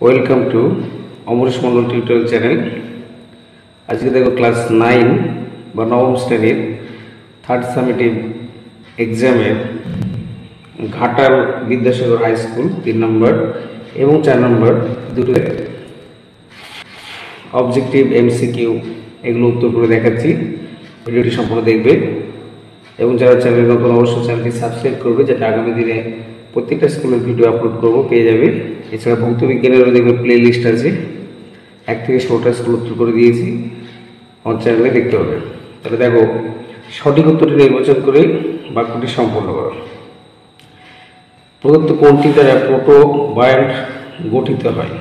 Welcome to Amresh Mondal tutorial channel. আজকে দেখো class 9 বা নবম শ্রেণীর থার্ড সামেটিভ এক্সামের ঘাটাল বিদ্যাসাগর হাই স্কুল 3 নম্বর এবং 4 নম্বর দুটো অবজেক্টিভ এমসিকিউ এগুলো উত্তর করে দেখাচ্ছি। ভিডিওটি সম্পূর্ণ দেখবে এবং যারা চ্যানেলে নতুন অবশ্যই চ্যানেলটি সাবস্ক্রাইব করবে, যাতে আগামী দিনে প্রত্যেকটা স্কুলের ভিডিও আপলোড করবো পেয়ে যাবে। এছাড়া ভৌত বিজ্ঞানেরও দেখবে প্লে লিস্ট আছে, 1 থেকে 16টা স্কুল উত্তর করে দিয়েছি, আমার চ্যানেলে দেখতে হবে। তাহলে দেখো, সঠিক উত্তরটি নির্বাচন করে বাক্যটি সম্পন্ন করো। প্রদত্ত কোনটি দ্বারা প্রোটোবায়ন্ট গঠিত হয়?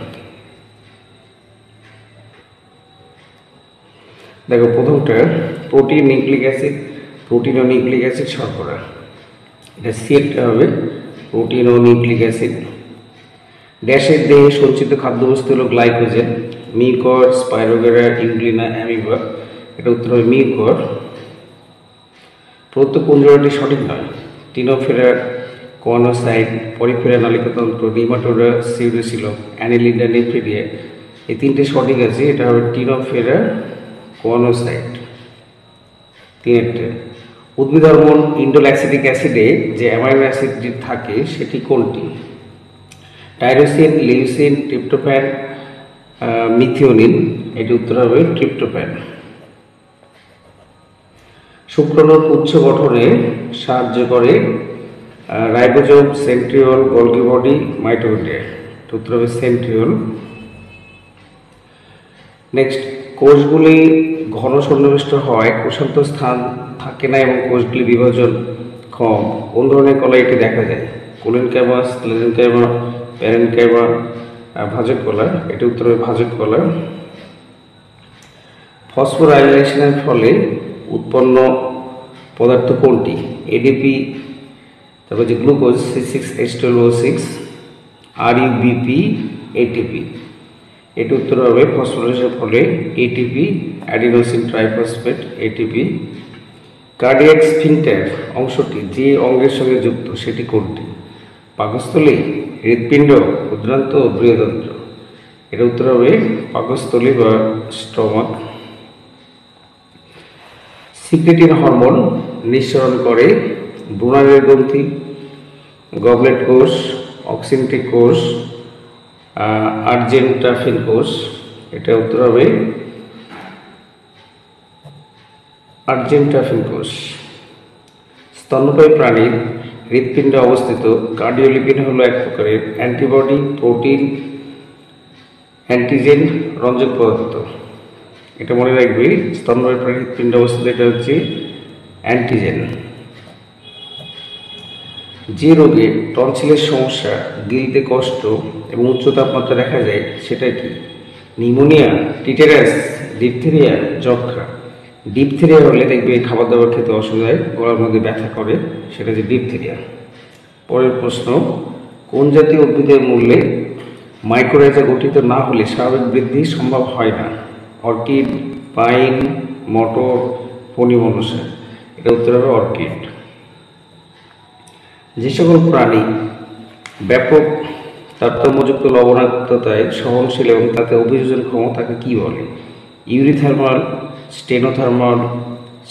দেখো, প্রথমটা প্রোটিন, নিউক্লিক অ্যাসিড, প্রোটিন ও নিউক্লিক অ্যাসিড শর্করা, এটা সেটটা হবে প্রোটিন ও নিউক্লিক অ্যাসিড। ড্যাশের দেহে সঞ্চিত খাদ্যবস্তু হলো গ্লাইকোজেন, মিউকর, স্পাইরোগেরা, ইউগ্লিনা, অ্যামিবা, এটা উত্তর হবে মিউকর। প্রদত্ত কোন জোড়াটি সঠিক নয়? Ctenophora, choanocyte, Porifera নালিকাতন্ত্র, নিমাটোডা, সিউডোসিলম, Annelida, nephridia, এই তিনটে সঠিক আছে। এটা হবে টিনোফেরা, কোয়ানোসাইট, তিনটে। উদ্ভিদ হরমোন ইন্ডোল্যাক্সিটিক অ্যাসিডে যে অ্যামাইনো অ্যাসিডটি থাকে সেটি কোনটি? টাইরোসিন, লিউসিন, ট্রিপ্টোফ্যান, মিথিওনিন, এটি উত্তর হবে ট্রিপ্টোফ্যান। শুক্রাণুর পুচ্ছ গঠনে সাহায্য করে ribosome, centriole, Golgi body, mitochondria, উত্তর হবে সেন্ট্রিওল। নেক্সট, কোষগুলি ঘন সন্নিবিষ্ট হয়, কোষান্ত স্থান থাকে না এবং কোষগুলি বিভাজন কম, কোন ধরনের কলা এটি দেখা যায়? কোলিনকাইমা, স্ক্লেরেনকাইমা, প্যারেনকাইমা, ভাজক কলা, এটি উত্তর হবে ভাজক কলা। ফসফোরাইলেশনের ফলে উৎপন্ন পদার্থ কোনটি? এডিপি, তারপর যে গ্লুকোজ C6H12O6, RUBP, ATP, এটি উত্তর হবে ফসফোরাইলেশনের ফলে ATP, adenosine triphosphate, ATP. Cardiac sphincter অংশটি যে অঙ্গের সঙ্গে যুক্ত সেটি কোনটি? পাকস্থলী, হৃৎপিণ্ড, ক্ষুদ্রান্ত, বৃহদন্ত্র, এটা উত্তর হবে পাকস্থলী বা স্টমাক। সিক্রেটিন হরমোন নিঃসরণ করে ব্রুনারের গ্রন্থি, গবলেট কোষ, অক্সিনটিক কোষ, আর্জেন্টাফিন কোষ, এটা উত্তর হবে আর্জেন্টাফিন কোষ। স্তন্যপায়ী প্রাণীর হৃৎপিণ্ডে অবস্থিত কার্ডিওলিপিন হলো এক প্রকারের অ্যান্টিবডি, প্রোটিন, অ্যান্টিজেন, রঞ্জক পদার্থ, এটা মনে রাখবে। স্তন্যপায়ী প্রাণীর হৃৎপিণ্ডে অবস্থিত এটা হচ্ছে অ্যান্টিজেন। যে রোগে টনসিলের সমস্যা, গিলতে কষ্ট এবং উচ্চ তাপমাত্রা দেখা যায় সেটা কি? নিউমোনিয়া, টিটেরাস, ডিপথেরিয়া, যক্ষ্মা। ডিপথেরিয়া হলে দেখবে খাবার দাবার খেতে অসুবিধা হয়, গলার মধ্যে ব্যথা করে, সেটা যে ডিপথেরিয়া। পরের প্রশ্ন, কোন জাতীয় উদ্ভিদের মূলে মাইকোরাইজা গঠিত না হলে স্বাভাবিক বৃদ্ধি সম্ভব হয় না? অর্কিড, পাইন, মটর, পনিমনসা, এটা উত্তর হবে অর্কিড। যে সকল প্রাণী ব্যাপক তারতম্যযুক্ত লবণাক্ততায় সহনশীল এবং তাতে অভিযোজনক্ষম তাকে কি বলে? ইউরিথার্মাল, স্টেনোথার্মাল,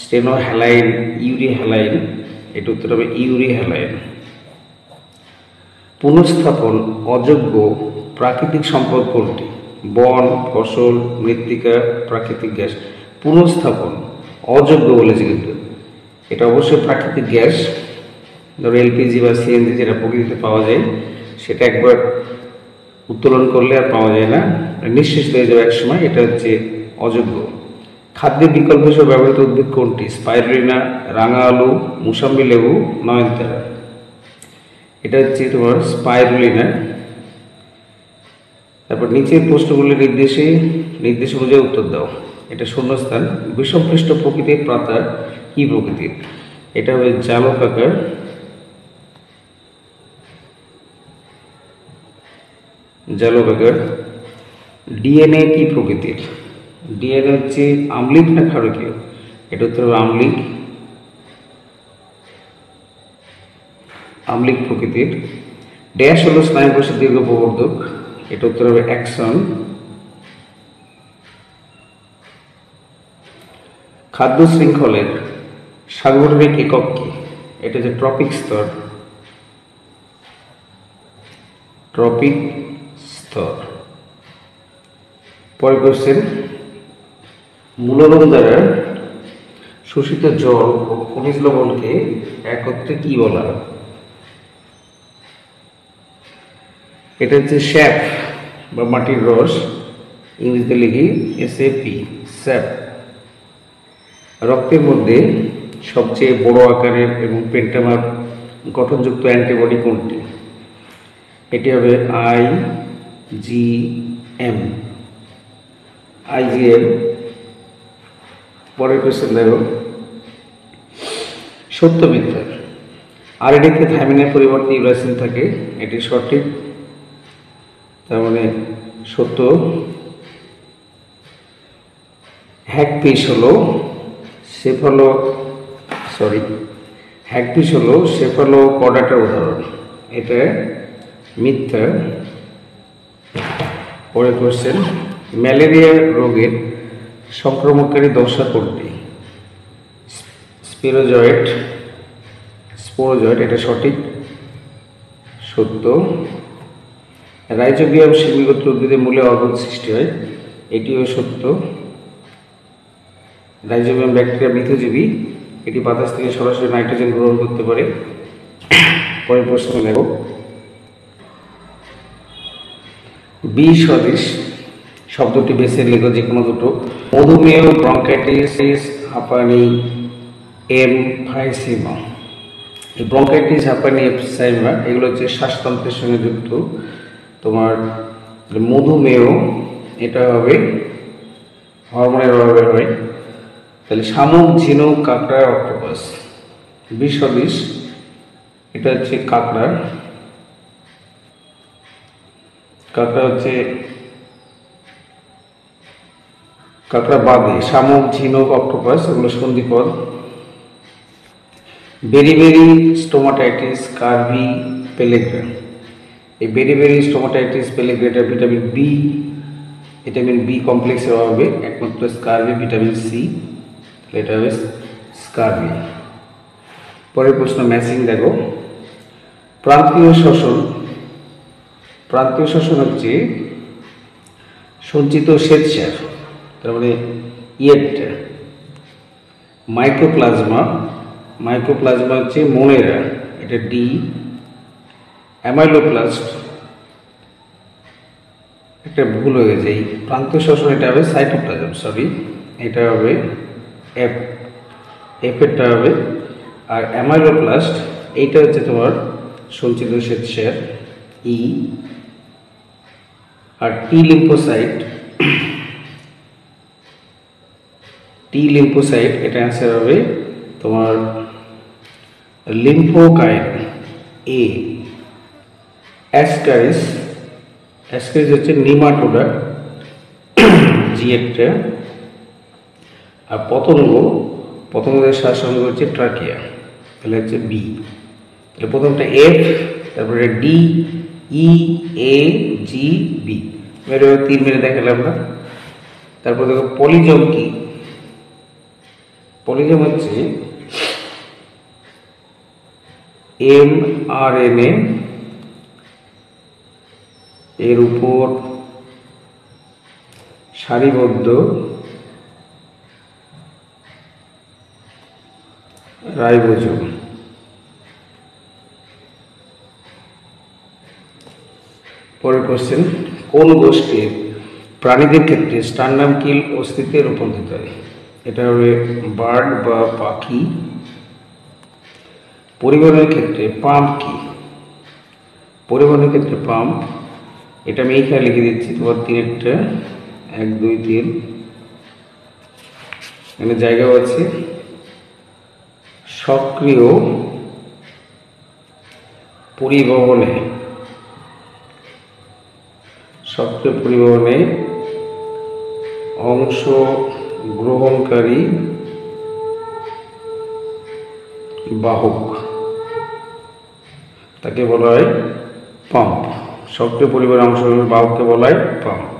স্টেনোহ্যালাইন, ইউরিহ্যালাইন, এটা উত্তর হবে ইউরিহ্যালাইন। পুনঃস্থাপন অযোগ্য প্রাকৃতিক সম্পদ কোনটি? বন, ফসল, মৃত্তিকা, প্রাকৃতিক গ্যাস। পুনঃস্থাপন অযোগ্য বলেছে, কিন্তু এটা অবশ্যই প্রাকৃতিক গ্যাস। ধরো এলপিজি বা সিএনজি যেটা প্রকৃতিতে পাওয়া যায়, সেটা একবার উত্তোলন করলে আর পাওয়া যায় না, নিঃশেষ হয়ে যাবে একসময়, এটা হচ্ছে অযোগ্য। খাদ্যের বিকল্প হিসেবে ব্যবহৃত উদ্ভিদ কোনটি? স্পাইরুলিনা, রাঙা আলু, মুসাম্বি লেবু, নয়নতারা, এটা হচ্ছে তোমার স্পাইরুলিনা। তারপর নিচের প্রশ্নগুলির নির্দেশ অনুযায়ী উত্তর দাও। এটা শূন্যস্থান। বিষমপৃষ্ঠ প্রকৃতির পাতা কি প্রকৃতির? এটা হবে জালকাকার। জালকাকার। ডিএনএ কি প্রকৃতির? ডিএনএ হচ্ছে আম্লিক না ক্ষারকীয়? এটা উত্তর হবে আম্লিক, আম্লিক প্রকৃতির। ড্যাশ হলো স্নায়ুকোষের দীর্ঘ প্রবর্ধক, এটা উত্তর হবে অ্যাকশন। খাদ্য শৃঙ্খলের সাংগঠনিক একক কি? এটা যে ট্রপিক স্তর, ট্রপিক স্তর। পরের কোশ্চেন, মূলরোধ দ্বারা শোষিত জল ও খনিজ লবণকে একত্রে কি বলা হয়? এটা হচ্ছে স্যাপ বা মাটির রস, ইংরেজিতে লিখি SAP, স্যাপ। রক্তের মধ্যে সবচেয়ে বড় আকারের এবং পেন্টামার গঠনযুক্ত অ্যান্টিবডি কোনটি? এটি হবে IgM। পরের কোশ্চেন দেখো, সত্য মিথ্যা। RNA-তে থাইমিনের পরিবর্তে ইউরাসিন থাকে, এটি সঠিক। তার মানে সত্য। হ্যাগফিশ হলো সেফালোকডাটার উদাহরণ, এটা মিথ্যা। পরের কোশ্চেন, ম্যালেরিয়া রোগের সংক্রমণকারী দশা কোনটি? স্পোরোজয়েট, এটা সঠিক, সত্য। রাইজোবিয়াম শিমিগোত্র উদ্ভিদের মূলে অর্বুদ সৃষ্টি হয়, এটিও সত্য। রাইজোবিয়াম ব্যাকটেরিয়া মিথজীবী, এটি বাতাস থেকে সরাসরি নাইট্রোজেন গ্রহণ করতে পারে। পরের প্রশ্ন নেব, বি সদৃশ শব্দটি বেছে লেখো যে কোনো দুটো। মধুমেহ, ব্রঙ্কাইটিস, হাঁপানি, এমফাইসিমা। এই ব্রঙ্কাইটিস, হাঁপানি, এমফাইসিমা এগুলো হচ্ছে শ্বাসতন্ত্রের সঙ্গে যুক্ত। তোমার মধুমেহ, এটা হবে হরমোনের অভাবে হয়। তাহলে শামুক, ঝিনুক, কাঁকড়া, অক্টোপাস। বি সদৃশ, এটা হচ্ছে কাঁকড়া। কাঁকড়া বাদে শামুক, ঝিনুক, অক্টোপাস এগুলো সন্ধিপদ। Beriberi stomatitis, scurvy, pellagra. এই beriberi stomatitis, pellagra vitamin B কমপ্লেক্সের অভাবে, একমাত্র স্কারভি ভিটামিন সি, এটা হবে স্কারভি। পরের প্রশ্ন ম্যাচিং দেখো, প্রান্তীয় শ্বসন হচ্ছে সঞ্চিত শ্বেতসার, তার মানে ইয়েটটা। মাইক্রোপ্লাজমা হচ্ছে মোনেরা, এটা ডি। অ্যামাইলোপ্লাস্ট, একটা ভুল হয়ে গেছে, এই প্রান্তীয় শ্বসন এটা হবে সাইটোপ্লাজম, এটা হবে এফ, এফেরটা হবে। আর অ্যামাইলোপ্লাস্ট এইটা হচ্ছে তোমার সঞ্চিত শ্বেতসার, ই। আর টি লিম্ফোসাইট, এটা অ্যান্সার হবে তোমার লিম্ফোকাইন, এ। অ্যাসকারিস হচ্ছে নিমাটোডা, জি একটা। আর পতঙ্গদের শ্বাসঙ্গ হচ্ছে ট্রাকিয়া, তাহলে হচ্ছে বি। তাহলে প্রথমটা এফ, তারপরে ডি, ই, এ, জি, বি। মেরে 3 মিনিট দেখালাম না। তারপর দেখো পলিজম কি? পলিজম হচ্ছে mRNA এর উপর সারিবদ্ধ রাইবোজোম। পরের কোশ্চেন, কোন গোষ্ঠীর প্রাণীদের ক্ষেত্রে স্টার্নাম কিল অস্তিত্বে রূপান্তরিত হয়? এটা হবে বার্ড বা পাখি। পরিবহনের ক্ষেত্রে পাম্প কি? পরিবহনের ক্ষেত্রে পাম্প, এটা আমি এইখানে লিখে দিচ্ছি তোমার 3-টা, 1, 2, 3, এখানে জায়গাও আছে। সক্রিয় পরিবহনে অংশ গ্রহণকারী বাহক, তাকে বলা হয় পাম্প। সক্রিয় পরিবারের অংশ হিসেবে বাহককে বলা হয় পাম্প।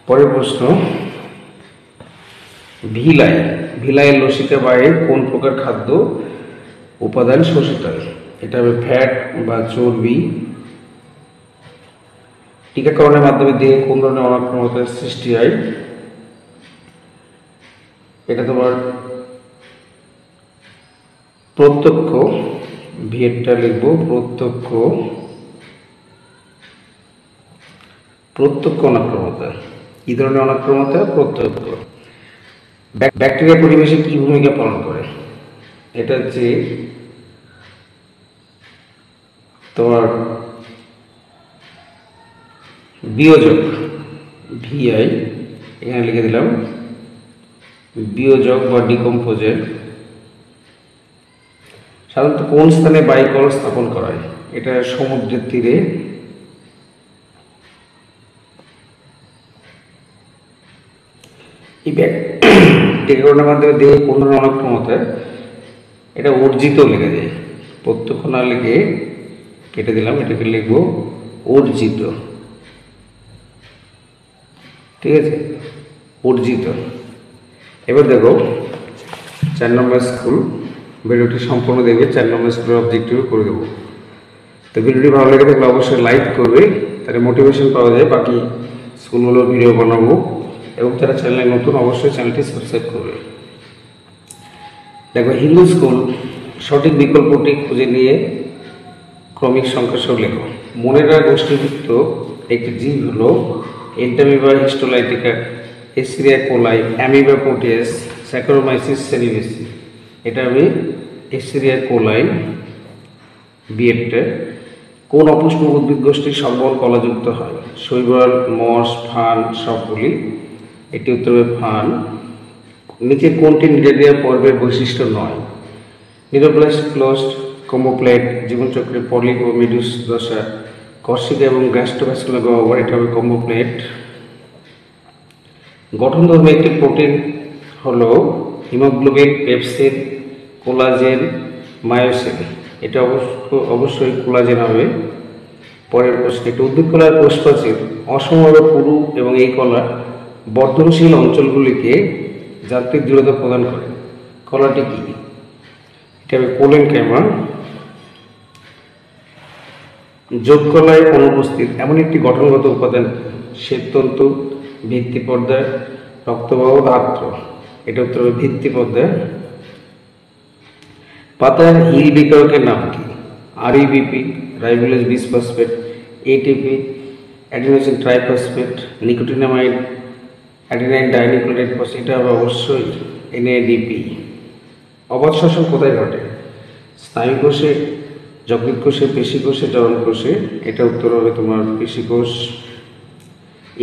পরের প্রশ্ন, ভিলাই। ভিলাইয়ের লসিকা বায়ে কোন প্রকার খাদ্য উপাদান শোষিত হয়? এটা হবে ফ্যাট বা চর্বি। টিকাকরণের মাধ্যমে দেহে কোন ধরনের অনাক্রমতার সৃষ্টি হয়? এটা তোমার প্রত্যক্ষ, ভিয়েরটা লিখবো প্রত্যক্ষ অনাক্রমতা। কি ধরনের অনাক্রমতা? প্রত্যক্ষ। ব্যাকটেরিয়া পরিবেশে কি ভূমিকা পালন করে? এটা হচ্ছে তোমার বিয়োজক, ভিআই এখানে লিখে দিলাম, বিয়োজক বা ডিকম্পোজার। সাধারণত কোন স্থানে বায়ুকল স্থাপন করা হয়? এটা সমুদ্রের তীরে। এই টিকাকরণের মাধ্যমে দেহে কোন ধরনের অনাক্রমতা? এটা অর্জিত লেগে যায়, প্রত্যক্ষ না লিখে কেটে দিলাম, এটাকে লিখবো অর্জিত। ঠিক আছে, অর্জিত। এবার দেখো 4 নম্বর স্কুল, ভিডিওটি সম্পূর্ণ দেখবে, 4 নম্বর স্কুলের অবজেক্টিভ করে দেবো। তো ভিডিওটি ভালো লেগে থাকলে অবশ্যই লাইক করবে, তাহলে মোটিভেশন পাওয়া যায় বাকি স্কুলগুলোর ভিডিও বানাবো। এবং যারা চ্যানেলে নতুন অবশ্যই চ্যানেলটি সাবস্ক্রাইব করবে। দেখো হিন্দু স্কুল, সঠিক বিকল্পটি খুঁজে নিয়ে ক্রমিক সংখ্যা সহ লেখো। মনেরা গোষ্ঠীভুক্ত একটি জীব হলো Entamoeba histolytica, Escherichia coli, amoeba proteus, Saccharomyces cerevisiae. এটা হবে এসিরিয়া কোলাই, বিয়েটটা। কোন অপুষ্প উদ্ভিদ গোষ্ঠীর সম্বল কলাযুক্ত হয়? শৈবাল, মস, ফান সবগুলি। এটি উত্তর হবে ফান। নিচে কোনটি নিডারিয়া পর্বের বৈশিষ্ট্য নয়? নিউরোপ্লাস্ট, ক্লোস্ট, কম্বোপ্লেট, জীবনচক্রে পলিপ ও মেডুস দশা, কর্সিকা এবং গ্যাস্ট্রোভ্যাসকুলার গহ্বর। এটা হবে কম্বোপ্লেট। গঠনধর্মী একটি প্রোটিন হলো হিমোগ্লোবিন, পেপসিন, কোলাজেন, মায়োসিন। এটা অবশ্যই কোলাজেন হবে। পরের প্রশ্ন, একটি উদ্ভিদ কলার কোষপ্রাচীর অসমভাবে পুরু এবং এই কলা বর্ধনশীল অঞ্চলগুলিকে যান্ত্রিক দৃঢ়তা প্রদান করে। কলাটি কি? এটা হবে কোলেনকাইমা। যোগকলায় অনুপস্থিত এমন একটি গঠনগত উপাদান শ্বেততন্তু, ভিত্তিপর্দা, রক্তবাহ, ধাত্র। এটা উত্তর হবে ভিত্তিপর্দা। পাতার হিল বিকারকের নাম কি? RuBP, ribulose bisphosphate, ATP, adenosine triphosphate, nicotinamide, adenine dinucleotide phosphate. এটা হবে অবশ্যই এনএডিপি। অবাধ শ্বসন কোথায় ঘটে? স্নায়ুকোষে, যকৃৎ কোষে, পেশিকোষে, জরণকোষে। এটা উত্তর হবে তোমার পেশিকোষ।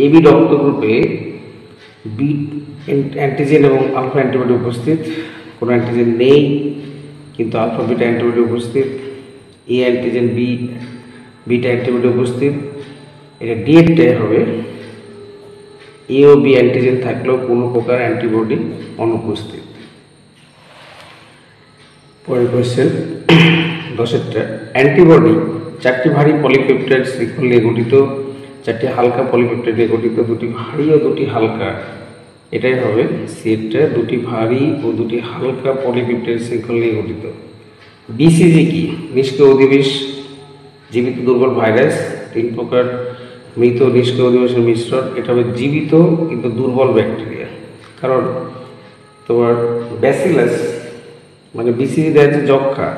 এবি রক্ত গ্রুপে বি অ্যান্টিজেন এবং আলফা অ্যান্টিবডি উপস্থিত। কোনো অ্যান্টিজেন নেই কিন্তু আলফা বিটা অ্যান্টিবডি উপস্থিত। এ অ্যান্টিজেন, বিটা অ্যান্টিবডি উপস্থিত। এটা ডিএনএ হবে। এ ও বি অ্যান্টিজেন থাকলেও কোনো প্রকার অ্যান্টিবডি অনুপস্থিত। পরের কোয়েশ্চেন 10টা। অ্যান্টিবডি 4টি ভারী পলিপেপটাইড শৃঙ্খল নিয়ে গঠিত, 4টি হালকা পলিপেপটাইড নিয়ে গঠিত, 2টি ভারী ও 2টি হালকা। এটাই হবে সেটটা, 2টি ভারী ও 2টি হালকা পলিপেপটাইড শৃঙ্খল নিয়ে গঠিত। বিসিজি কি? নিষ্ক্রিয় অধিবেশ, জীবিত দুর্বল ভাইরাস, 3 প্রকার মৃত নিষ্ক্রিয় অধিবেশের মিশ্রণ। এটা হবে জীবিত কিন্তু দুর্বল ব্যাকটেরিয়া। কারণ তোমার ব্যাসিলাস মানে বিসিজি দেওয়া হচ্ছে যক্ষা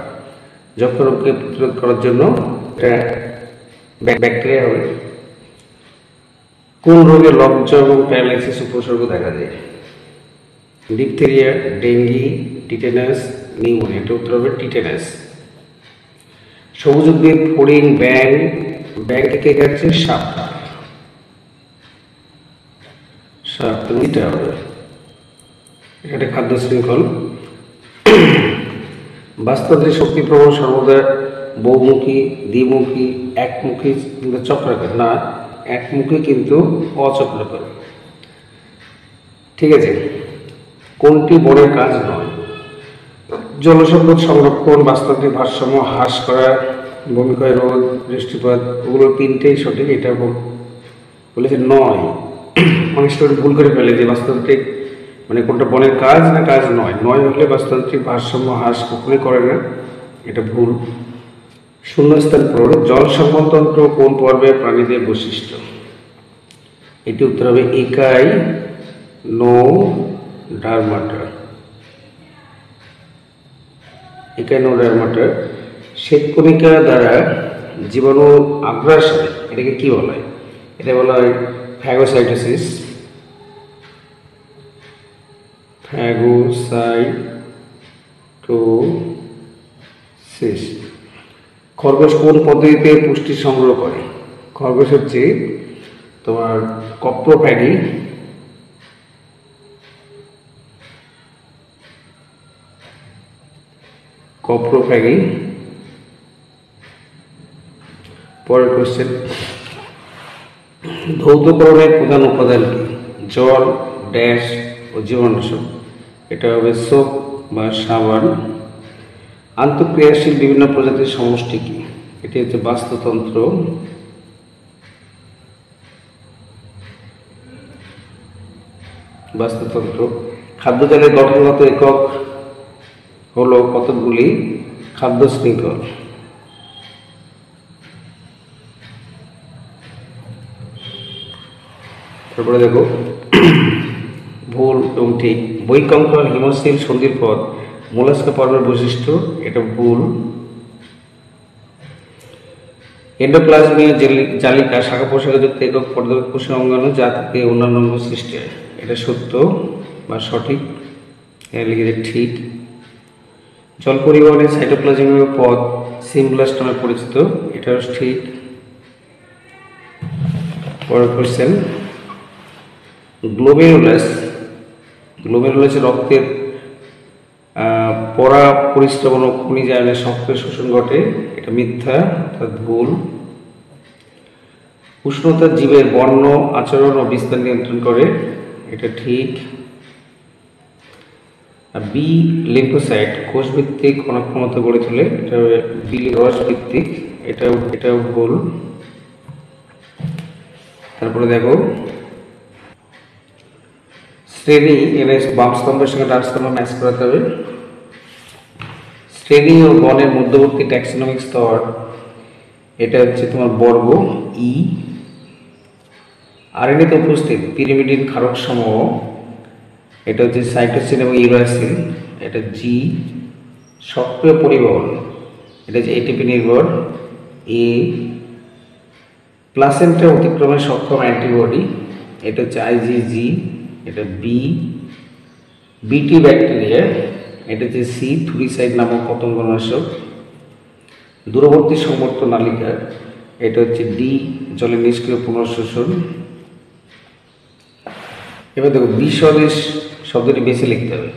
রোগকে প্রতিরোধ করার জন্য এটা ব্যাকটেরিয়া হবে। কোন রোগে লজ্জা এবং প্যারালাইসিস উপসর্গ দেখা যায়? Diphtheria, dengue, tetanus, pneumonia. এটা উত্তর হবে টিটেনাস। সবুজ উদ্ভিদ, ফড়িং, ব্যাং থেকে গেছে সাপ। এটা হবে, এটা একটা খাদ্য শৃঙ্খল। বাস্তুতন্ত্রে শক্তি প্রবাহ সর্বদা বহুমুখী, দ্বিমুখী, একমুখী কিন্তু চক্রাকার না, একমুখী কিন্তু অচক্রাকার। ঠিক আছে, কোনটি বনের কাজ নয়? জলসম্পদ সংরক্ষণ, বাস্তুতান্ত্রিক ভারসাম্য হ্রাস করা, ভূমিক্ষয় রোধ, বৃষ্টিপাত, ওগুলো তিনটেই সঠিক। এটা বলেছে 9। অনেক স্টুডেন্ট ভুল করে ফেলে যে বাস্তুতান্ত্রিক মানে কোনটা বনের কাজ না কাজ নয়। 9 হলে বাস্তুতান্ত্রিক ভারসাম্য হ্রাস কখনোই করে না, এটা ভুল। শূন্যস্থান পূরণ, জল সংবহনতন্ত্র কোন পর্বের প্রাণীদের বৈশিষ্ট্য? এটি উত্তর হবে একাই নৌ ডারমাটা। একাই নৌ ডারমাটা। শ্বেতকণিকা দ্বারা জীবাণু আগ্রাসন, এটাকে কি বলা হয়? এটা বলা হয় ফ্যাগোসাইটোসিস। ফ্যাগোসাইটোসিস। খরগোশ কোন পদ্ধতিতে পুষ্টি সংগ্রহ করে? খরগোশ হচ্ছে তোমার কপ্রোফ্যাগি। কপ্রোফ্যাগি। পরের কোশ্চেন, ধৌতকরণের প্রধান উপাদান কি? জল, ড্যাশ ও জীবাণুনাশক। এটা হবে সোপ বা সাবান। আন্তঃক্রিয়াশীল বিভিন্ন প্রজাতির সমষ্টি কি? এটি হচ্ছে বাস্তুতন্ত্র। বাস্তুতন্ত্র। খাদ্যজালের গঠনগত একক হলো কতগুলি? খাদ্য শৃঙ্খল। তারপরে দেখো ভুল এবং ঠিক। বৈকঙ্কল হিমশীল সন্ধির পর মোলাস্কা পর্বের বৈশিষ্ট্য, এটা ভুল। এন্ডোপ্লাজমীয় জালিকা শাখা পোশাকযুক্ত একক পর্যাপ্ত কোষীয় অঙ্গাণু যা থেকে অন্যান্য অঙ্গ সৃষ্টি হয়, এটা সত্য বা সঠিক, এর লিখে ঠিক। জল পরিবহনের সাইটোপ্লাজমীয় পথ সিমব্লাস্ট নামে পরিচিত, এটাও ঠিক। পরের কোশ্চেন, গ্লোমেরুলাস রক্তের পরা পরিস্রবণ ও খনিজায়নের সক্রিয় শোষণ ঘটে, এটা মিথ্যা অর্থাৎ ভুল। উষ্ণতা জীবের বর্ণ, আচরণ ও বিস্তার নিয়ন্ত্রণ করে, এটা ঠিক। বি লিম্ফোসাইট কোষভিত্তিক অনাক্ষমতা গড়ে তোলে, এটা বিলি রস ভিত্তিক, এটাও ভুল। তারপরে দেখো শ্রেণী, এনে বাম স্তম্ভের সঙ্গে ডান স্তম্ভ ম্যাচ করাতে হবে। শ্রেণী ও গণের মধ্যবর্তী ট্যাক্সোনমিক স্তর, এটা হচ্ছে তোমার বর্গ ই। আরএনএতে উপস্থিত পিরিমিডিন ক্ষারক সমূহ, এটা হচ্ছে সাইটোসিন এবং ইউরাসিল, এটা জি। সক্রিয় পরিবহন, এটা হচ্ছে এটিপি নির্ভর, এ। প্লাসেন্টা অতিক্রমে সক্ষম অ্যান্টিবডি, এটা হচ্ছে আইজিজি, এটা বি। বিটি ব্যাকটেরিয়া, এটা হচ্ছে সি। থুরিসাইড নামক পতঙ্গনাশক। দূরবর্তী সংবর্ত নালিকা, এটা হচ্ছে ডি। জলের নিষ্ক্রিয় পুনঃশোষণ। এবার দেখো বিসদৃশ শব্দটি বেশি লিখতে হবে।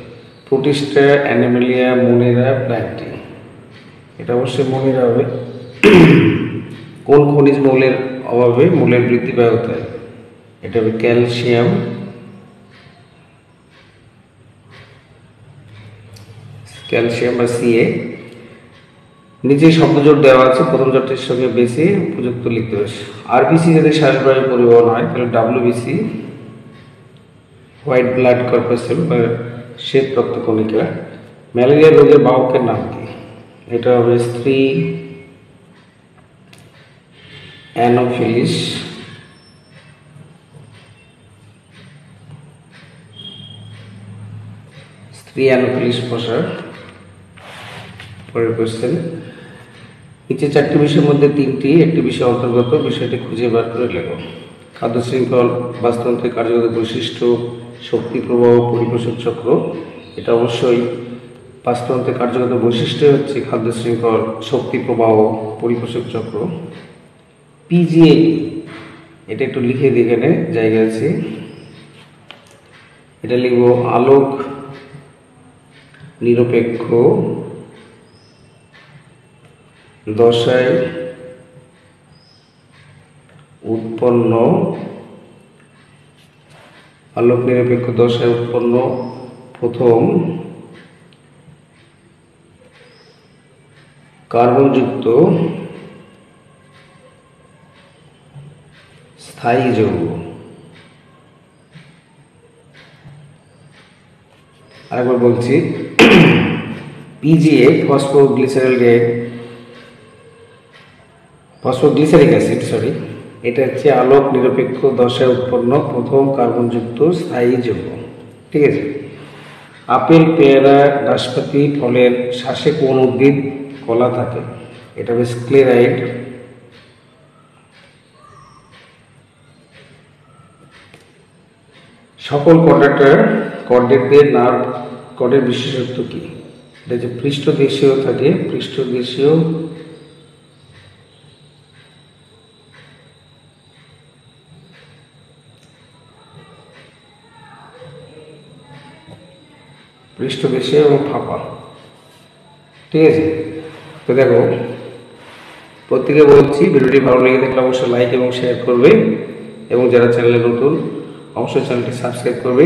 প্রোটিস্টা, অ্যানিমেলিয়া, মোনেরা, প্ল্যান্টি, এটা অবশ্যই মোনেরা হবে। কোন খনিজ মৌলের অভাবে মূলের বৃদ্ধি ব্যাহত হয়? এটা হবে ক্যালসিয়াম। ক্যালসিয়াম বা সিএ। নিচে শব্দজোট দেওয়া আছে, প্রথম জোটটির সঙ্গে বেশি উপযুক্ত লিখতে হবে। আরবিসি যদি শ্বাসবায়ু পরিবহন হয় তাহলে ডাব্লিউবিসি, হোয়াইট ব্লাড কর্পাসেল বা শ্বেত রক্তকণিকা। ম্যালেরিয়া রোগের বাহকের নাম কি? এটা হবে স্ত্রী অ্যানোফিলিস। স্ত্রী অ্যানোফিলিস মশা। পরের কোশ্চেন, নিচে 4টি বিষয়ের মধ্যে 3টি একটি বিষয় অন্তর্গত, বিষয়টি খুঁজে বার করে লেখো। খাদ্য শৃঙ্খল, বাস্তুতন্ত্রের কার্যগত বৈশিষ্ট্য, শক্তি প্রবাহ, পরিপোষক চক্র, এটা অবশ্যই বাস্তুতন্ত্রের কার্যগত বৈশিষ্ট্য হচ্ছে খাদ্য শৃঙ্খল, শক্তি প্রবাহ, পরিপোষক চক্র। পিজিএ, এটা একটু লিখে দিই, এখানে জায়গা আছে, এটা লিখব আলোক নিরপেক্ষ দশায় উৎপন্ন, আলোক নিরপেক্ষ দশায় উৎপন্ন প্রথম কার্বনযুক্ত স্থায়ী যৌগ। আরেকবার বলছি, পিজিএ ফসফোগ্লিসারিক অ্যাসিড এটা হচ্ছে আলোক নিরপেক্ষ দশায় উৎপন্ন প্রথম কার্বনযুক্ত স্থায়ী যৌগ। ঠিক আছে। আপেল, পেয়ারা, নাশপাতি ফলের শ্বাসে কোন উদ্ভিদ কলা থাকে? এটা হবে স্ক্লেরাইড। সকল কর্ডেটদের নার্ভ কর্ডের বিশেষত্ব কি? এটা যে পৃষ্ঠদেশীয় থাকে, পৃষ্ঠদেশীয় এবং ফাঁপা। ঠিক আছে। তো দেখো, প্রত্যেকে বলছি ভিডিওটি ভালো লেগে থাকলে অবশ্যই লাইক এবং শেয়ার করবে, এবং যারা চ্যানেলে নতুন অবশ্যই চ্যানেলটি সাবস্ক্রাইব করবে।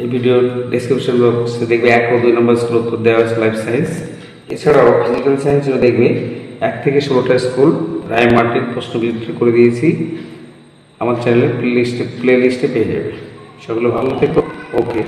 এই ভিডিওর ডেসক্রিপশন বক্সে দেখবে 1 ও 2 নম্বর স্কুল উত্তর দেওয়া আছে লাইফ সায়েন্স। এছাড়াও ফিজিক্যাল সায়েন্সেও দেখবে 1 থেকে 16টা স্কুল রায় মার্টিন প্রশ্নবিদ্ধ করে দিয়েছি, আমার চ্যানেলের প্লে লিস্টে পেয়ে যাবে। সকলে ভালো থেকো। ওকে।